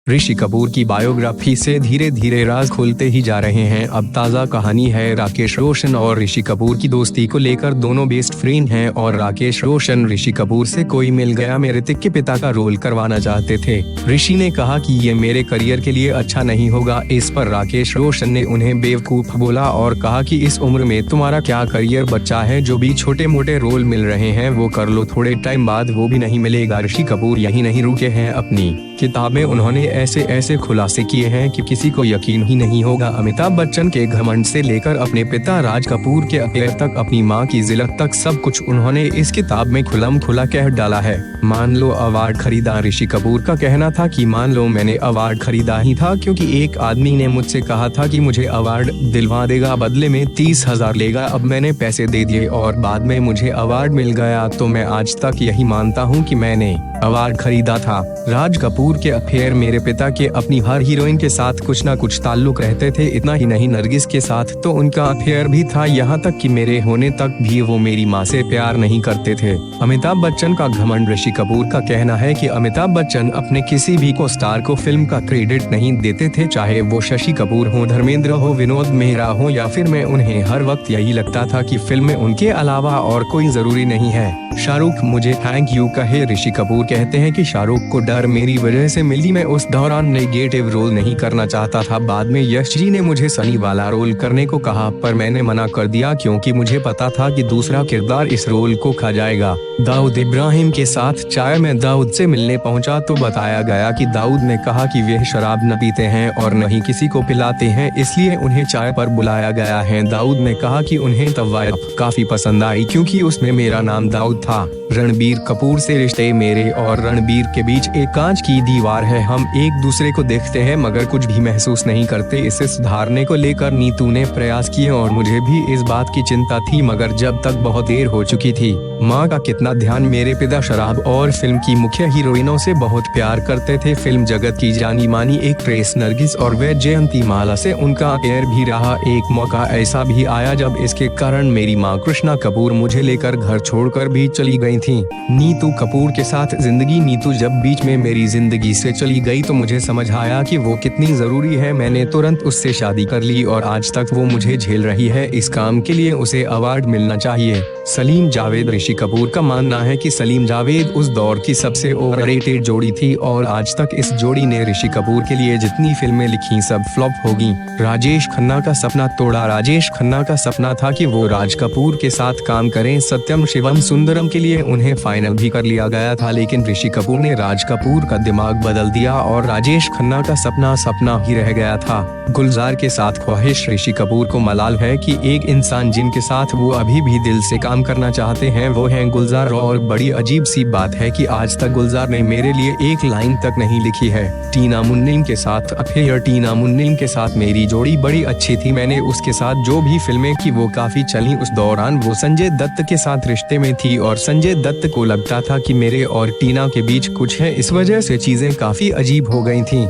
ऋषि कपूर की बायोग्राफी से धीरे धीरे राज खुलते ही जा रहे हैं। अब ताज़ा कहानी है राकेश रोशन और ऋषि कपूर की दोस्ती को लेकर। दोनों बेस्ट फ्रेंड हैं और राकेश रोशन ऋषि कपूर से कोई मिल गया में ऋतिक के पिता का रोल करवाना चाहते थे। ऋषि ने कहा कि ये मेरे करियर के लिए अच्छा नहीं होगा। इस पर राकेश रोशन ने उन्हें बेवकूफ बोला और कहा कि इस उम्र में तुम्हारा क्या करियर बचा है, जो भी छोटे मोटे रोल मिल रहे हैं वो कर लो, थोड़े टाइम बाद वो भी नहीं मिलेगा। ऋषि कपूर यही नहीं रुके हैं, अपनी किताबें उन्होंने ऐसे खुलासे किए हैं कि किसी को यकीन ही नहीं होगा। अमिताभ बच्चन के घमंड से लेकर अपने पिता राज कपूर के अफेयर तक, अपनी मां की जिल्लत तक, सब कुछ उन्होंने इस किताब में खुलम खुला कह डाला है। मान लो अवार्ड खरीदा। ऋषि कपूर का कहना था कि मान लो मैंने अवार्ड खरीदा ही था क्योंकि एक आदमी ने मुझसे कहा था कि मुझे अवार्ड दिलवा देगा, बदले में 30,000 लेगा। अब मैंने पैसे दे दिए और बाद में मुझे अवार्ड मिल गया, तो मैं आज तक यही मानता हूँ कि मैंने अवार्ड खरीदा था। राज कपूर के अफेयर मेरे पिता के अपनी हर हीरोइन के साथ कुछ न कुछ ताल्लुक रहते थे। इतना ही नहीं, नरगिस के साथ तो उनका अफेयर भी था, यहाँ तक कि मेरे होने तक भी वो मेरी माँ से प्यार नहीं करते थे। अमिताभ बच्चन का घमंड। ऋषि कपूर का कहना है कि अमिताभ बच्चन अपने किसी भी को स्टार को फिल्म का क्रेडिट नहीं देते थे, चाहे वो शशि कपूर हो, धर्मेंद्र हो, विनोद मेहरा हो या फिर मैं। उन्हें हर वक्त यही लगता था कि फिल्म में उनके अलावा और कोई जरूरी नहीं है। शाहरुख मुझे थैंक यू कहे। ऋषि कपूर कहते हैं कि शाहरुख को डर मेरी वजह से मिली। मैं उस दौरान नेगेटिव रोल नहीं करना चाहता था। बाद में यश जी ने मुझे सनी वाला रोल करने को कहा, पर मैंने मना कर दिया क्योंकि मुझे पता था कि दूसरा किरदार इस रोल को खा जाएगा। दाऊद इब्राहिम के साथ चाय में दाऊद से मिलने पहुंचा तो बताया गया कि दाऊद ने कहा कि वे शराब न पीते हैं और न ही किसी को पिलाते हैं, इसलिए उन्हें चाय पर बुलाया गया है। दाऊद ने कहा कि उन्हें तवायफ काफी पसंद आई क्योंकि उसमें मेरा नाम दाऊद था। रणबीर कपूर से रिश्ते। मेरे और रणबीर के बीच एक कांच की दीवार है। हम एक दूसरे को देखते हैं मगर कुछ भी महसूस नहीं करते। इसे सुधारने को लेकर नीतू ने प्रयास किए और मुझे भी इस बात की चिंता थी, मगर जब तक बहुत देर हो चुकी थी। माँ का कितना ध्यान। मेरे पिता शराब और फिल्म की मुख्य हीरोइनों से बहुत प्यार करते थे। फिल्म जगत की जानी मानी एक्ट्रेस नरगिस और वे जयंती माला से उनका अफेयर भी रहा। एक मौका ऐसा भी आया जब इसके कारण मेरी माँ कृष्णा कपूर मुझे लेकर घर छोड़कर भी चली गई थी। नीतू कपूर के साथ जिंदगी। नीतू जब बीच में मेरी जिंदगी से चली गई तो मुझे समझ आया कि वो कितनी जरूरी है। मैंने तुरंत उससे शादी कर ली और आज तक वो मुझे झेल रही है। इस काम के लिए उसे अवार्ड मिलना चाहिए। सलीम जावेद। ऋषि कपूर का मानना है कि सलीम जावेद उस दौर की सबसे ओवररेटेड जोड़ी थी और आज तक इस जोड़ी ने ऋषि कपूर के लिए जितनी फिल्में लिखी सब फ्लॉप होगी। राजेश खन्ना का सपना तोड़ा। राजेश खन्ना का सपना था कि वो राज कपूर के साथ काम करें। सत्यम शिवम सुंदरम के लिए उन्हें फाइनल भी कर लिया गया था, लेकिन ऋषि कपूर ने राज कपूर का दिमाग बदल दिया और राजेश खन्ना का सपना सपना ही रह गया था। गुलजार के साथ ख्वाहिश। ऋषि कपूर को मलाल है कि एक इंसान जिनके साथ वो अभी भी दिल से काम करना चाहते हैं वो हैं गुलजार, और बड़ी अजीब सी बात है कि आज तक गुलजार ने मेरे लिए एक लाइन तक नहीं लिखी है। टीना मुन्नीम के साथ अफेयर। टीना मुन्नीम के साथ मेरी जोड़ी बड़ी अच्छी थी। मैंने उसके साथ जो भी फिल्में की वो काफी चली। उस दौरान वो संजय दत्त के साथ रिश्ते में थी और संजय दत्त को लगता था कि मेरे और टीना के बीच कुछ है। इस वजह से चीजें काफी अजीब हो गई थी।